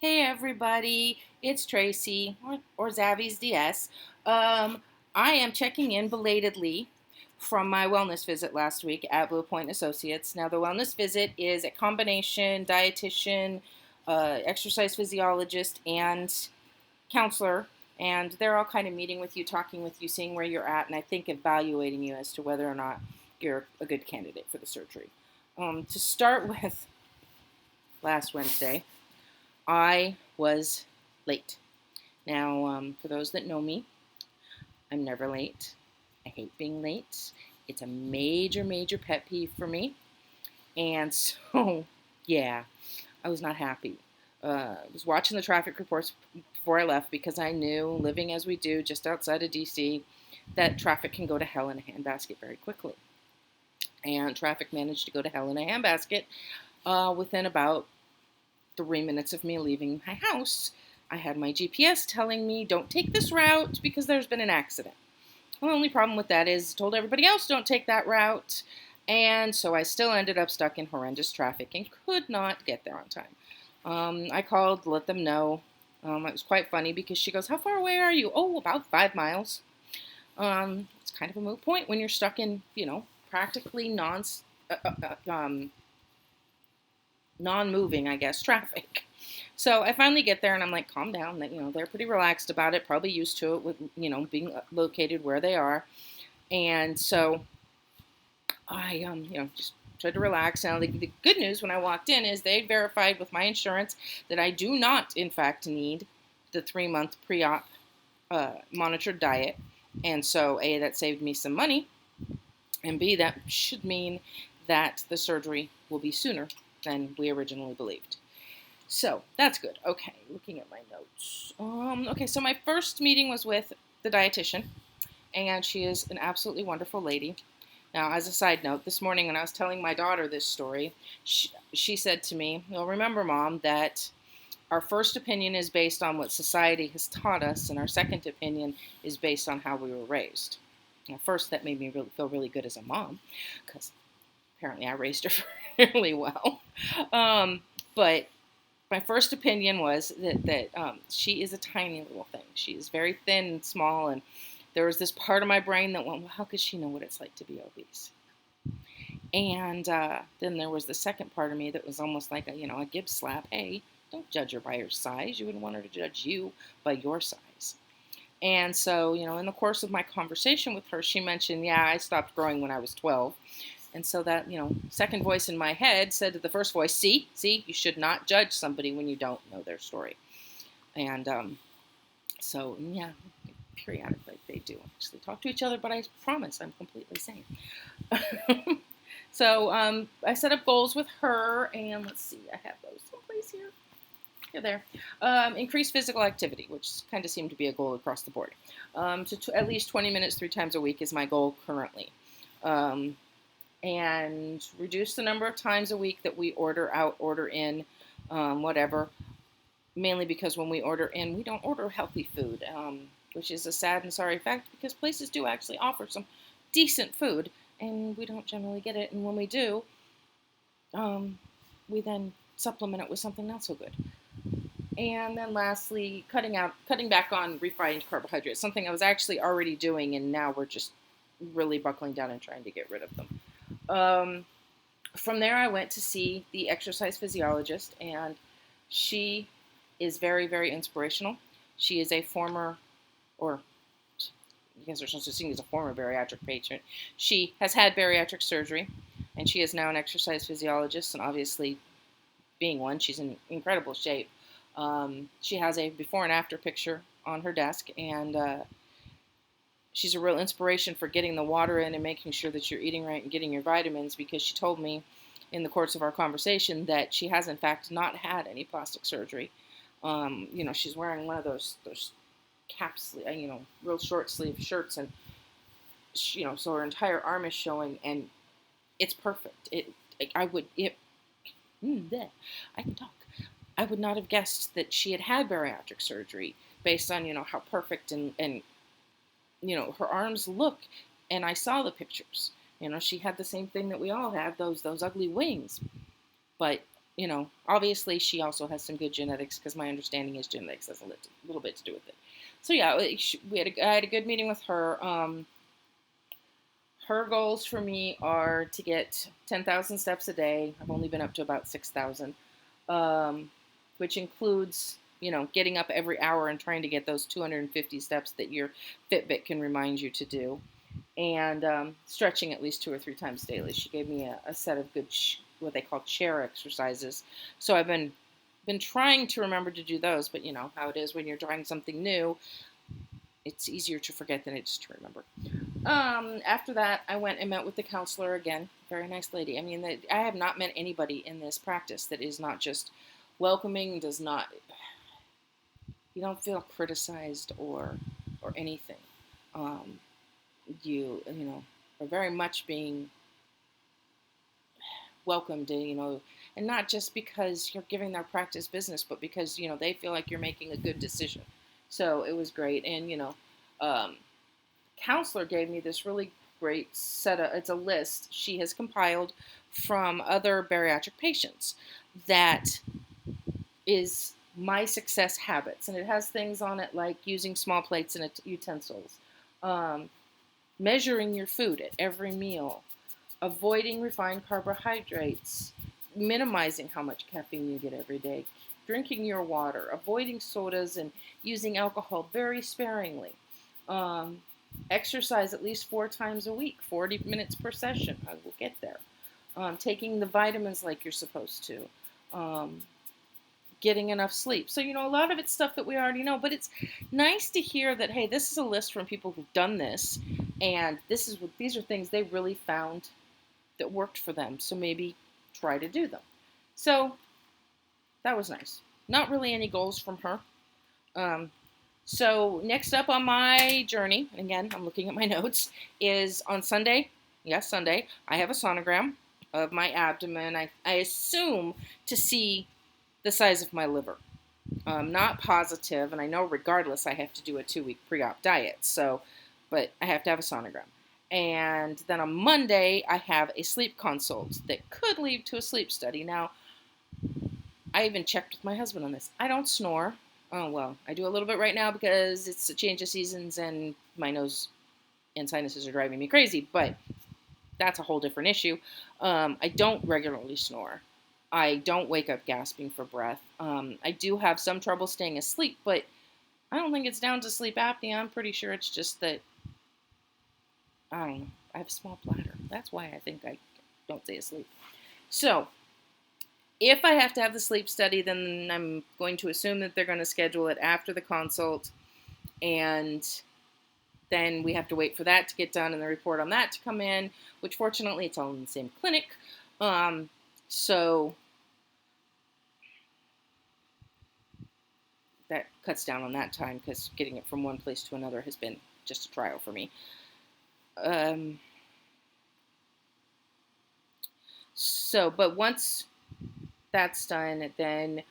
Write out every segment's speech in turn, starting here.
Hey everybody, it's Tracy or Zavie Ds. I am checking in belatedly from my wellness visit last week at Blue Point Associates. Now, the wellness visit is a combination dietitian, exercise physiologist, and counselor, and they're all kind of meeting with you, talking with you, seeing where you're at, and I think evaluating you as to whether or not you're a good candidate for the surgery. To start with, last Wednesday, I was late. Now, for those that know me, I'm never late. I hate being late. It's a major, major pet peeve for me. And so, yeah, I was not happy. I was watching the traffic reports before I left because I knew, living as we do just outside of DC, that traffic can go to hell in a handbasket very quickly. And traffic managed to go to hell in a handbasket within about 3 minutes of me leaving my house. I had my GPS telling me, don't take this route because there's been an accident. The only problem with that is I told everybody else don't take that route. And so I still ended up stuck in horrendous traffic and could not get there on time. I called to let them know. It was quite funny because she goes, how far away are you? Oh, about 5 miles. It's kind of a moot point when you're stuck in, practically non-moving, I guess, traffic. So I finally get there and I'm like, calm down. That they're pretty relaxed about it, probably used to it with being located where they are. And so I just tried to relax. Now the good news when I walked in is they verified with my insurance that I do not, in fact, need the 3-month pre-op monitored diet. And so A, that saved me some money, and B, that should mean that the surgery will be sooner than we originally believed. So that's good. Okay, looking at my notes. Okay, so my first meeting was with the dietitian, and she is an absolutely wonderful lady. Now, as a side note, this morning when I was telling my daughter this story, she said to me, well, remember, Mom, that our first opinion is based on what society has taught us, and our second opinion is based on how we were raised. Now, first, that made me feel really good as a mom, because apparently I raised her fairly well. But my first opinion was that she is a tiny little thing. She is very thin and small, and there was this part of my brain that went, well, how could she know what it's like to be obese? And then there was the second part of me that was almost like a Gibbs slap. Hey, don't judge her by her size. You wouldn't want her to judge you by your size. And so, in the course of my conversation with her, she mentioned, yeah, I stopped growing when I was 12. And so that, second voice in my head said to the first voice, see, you should not judge somebody when you don't know their story. And so, yeah, periodically they do actually talk to each other, but I promise I'm completely sane. So I set up goals with her, and let's see, I have those someplace here. Here, there. Increase physical activity, which kind of seemed to be a goal across the board. At least 20 minutes 3 times a week is my goal currently. And reduce the number of times a week that we order out, order in, whatever. Mainly because when we order in, we don't order healthy food, which is a sad and sorry fact because places do actually offer some decent food, and we don't generally get it. And when we do, we then supplement it with something not so good. And then lastly, cutting back on refined carbohydrates, something I was actually already doing, and now we're just really buckling down and trying to get rid of them. From there, I went to see the exercise physiologist, and she is very, very inspirational. She is a former, or I guess there's no such thing as a former bariatric patient. She has had bariatric surgery, and she is now an exercise physiologist, and obviously, being one, she's in incredible shape. She has a before and after picture on her desk, and she's a real inspiration for getting the water in and making sure that you're eating right and getting your vitamins, because she told me in the course of our conversation that she has, in fact, not had any plastic surgery. She's wearing one of those cap sleeve, real short sleeve shirts, and so her entire arm is showing, and it's perfect. I can talk. I would not have guessed that she had bariatric surgery based on, how perfect and her arms look. And I saw the pictures. She had the same thing that we all have, those ugly wings. But obviously she also has some good genetics, because my understanding is genetics has a little bit to do with it. So yeah, I had a good meeting with her. Her goals for me are to get 10,000 steps a day. I've only been up to about 6,000, which includes, getting up every hour and trying to get those 250 steps that your Fitbit can remind you to do, and stretching at least 2 or 3 times daily. She gave me a set of good, what they call chair exercises. So I've been trying to remember to do those, but you know how it is when you're trying something new. It's easier to forget than it is to remember. After that, I went and met with the counselor again. Very nice lady. I mean, I have not met anybody in this practice that is not just welcoming, you don't feel criticized or anything. Um, you are very much being welcomed, and not just because you're giving their practice business, but because, they feel like you're making a good decision. So it was great. And, um, counselor gave me this really great it's a list she has compiled from other bariatric patients that is my success habits. And it has things on it like using small plates and utensils, um, measuring your food at every meal, avoiding refined carbohydrates, minimizing how much caffeine you get every day, drinking your water, avoiding sodas, and using alcohol very sparingly. Um, Exercise at least 4 times a week, 40 minutes per session. I will get there. Taking the vitamins like you're supposed to. Um, Getting enough sleep. So, a lot of it's stuff that we already know, but it's nice to hear that, hey, this is a list from people who've done this, and these are things they really found that worked for them. So maybe try to do them. So that was nice. Not really any goals from her. So next up on my journey, again, I'm looking at my notes, is on Sunday. Yes, Sunday. I have a sonogram of my abdomen. I assume to see the size of my liver. Not positive, and I know regardless I have to do a 2-week pre-op diet. So, but I have to have a sonogram. And then on Monday, I have a sleep consult that could lead to a sleep study. Now, I even checked with my husband on this. I don't snore. Oh, well, I do a little bit right now because it's a change of seasons and my nose and sinuses are driving me crazy, but that's a whole different issue. I don't regularly snore. I don't wake up gasping for breath. I do have some trouble staying asleep, but I don't think it's down to sleep apnea. I'm pretty sure it's just that, I don't know, I have a small bladder. That's why I think I don't stay asleep. So, if I have to have the sleep study, then I'm going to assume that they're going to schedule it after the consult, and then we have to wait for that to get done and the report on that to come in, which fortunately it's all in the same clinic. So that cuts down on that time because getting it from one place to another has been just a trial for me. But once that's done, then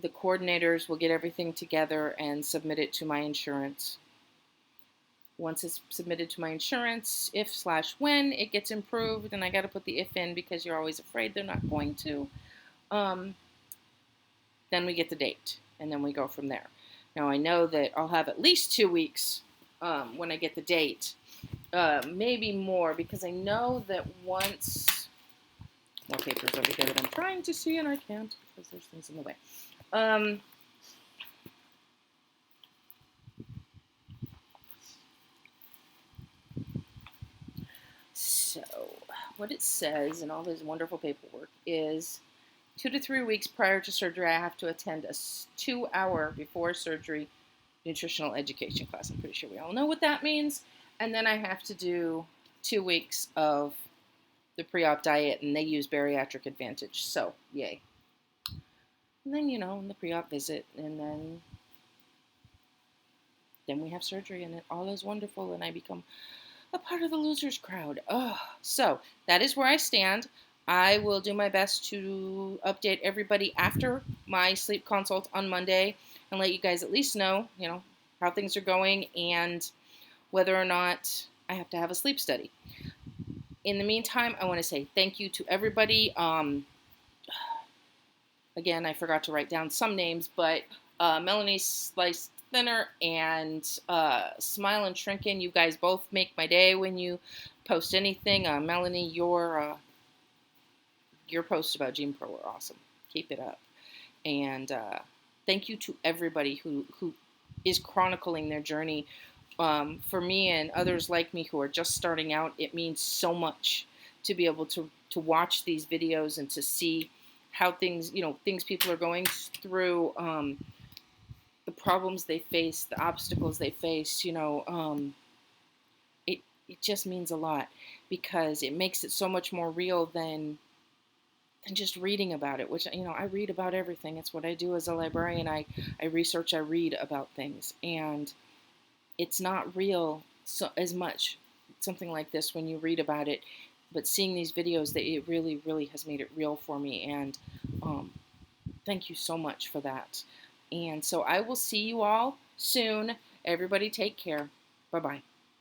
the coordinators will get everything together and submit it to my insurance. Once it's submitted to my insurance, if/when it gets improved, and I got to put the if in because you're always afraid they're not going to, then we get the date, and then we go from there. Now, I know that I'll have at least 2 weeks when I get the date, maybe more, because I know that once... More papers over here that I'm trying to see, and I can't because there's things in the way. So, what it says in all this wonderful paperwork is 2 to 3 weeks prior to surgery, I have to attend a 2-hour before surgery nutritional education class. I'm pretty sure we all know what that means. And then I have to do 2 weeks of the pre-op diet, and they use Bariatric Advantage. So, yay. And then, the pre-op visit, and then we have surgery, and it all is wonderful, and I become a part of the losers crowd. So that is where I stand. I will do my best to update everybody after my sleep consult on Monday and let you guys at least know, how things are going and whether or not I have to have a sleep study. In the meantime, I want to say thank you to everybody Again, I forgot to write down some names, but Melanie Sliced Thinner and Smile and Shrinkin. You guys both make my day when you post anything. Melanie, your posts about Gene Pro are awesome. Keep it up. And thank you to everybody who is chronicling their journey. For me and others like me who are just starting out, it means so much to be able to watch these videos and to see how things, things people are going through, the problems they face, the obstacles they face, it just means a lot because it makes it so much more real than just reading about it, which, I read about everything. It's what I do as a librarian. I research, I read about things, and it's not real so as much, something like this, when you read about it, but seeing these videos, that it really, really has made it real for me, and thank you so much for that. And so I will see you all soon. Everybody take care. Bye-bye.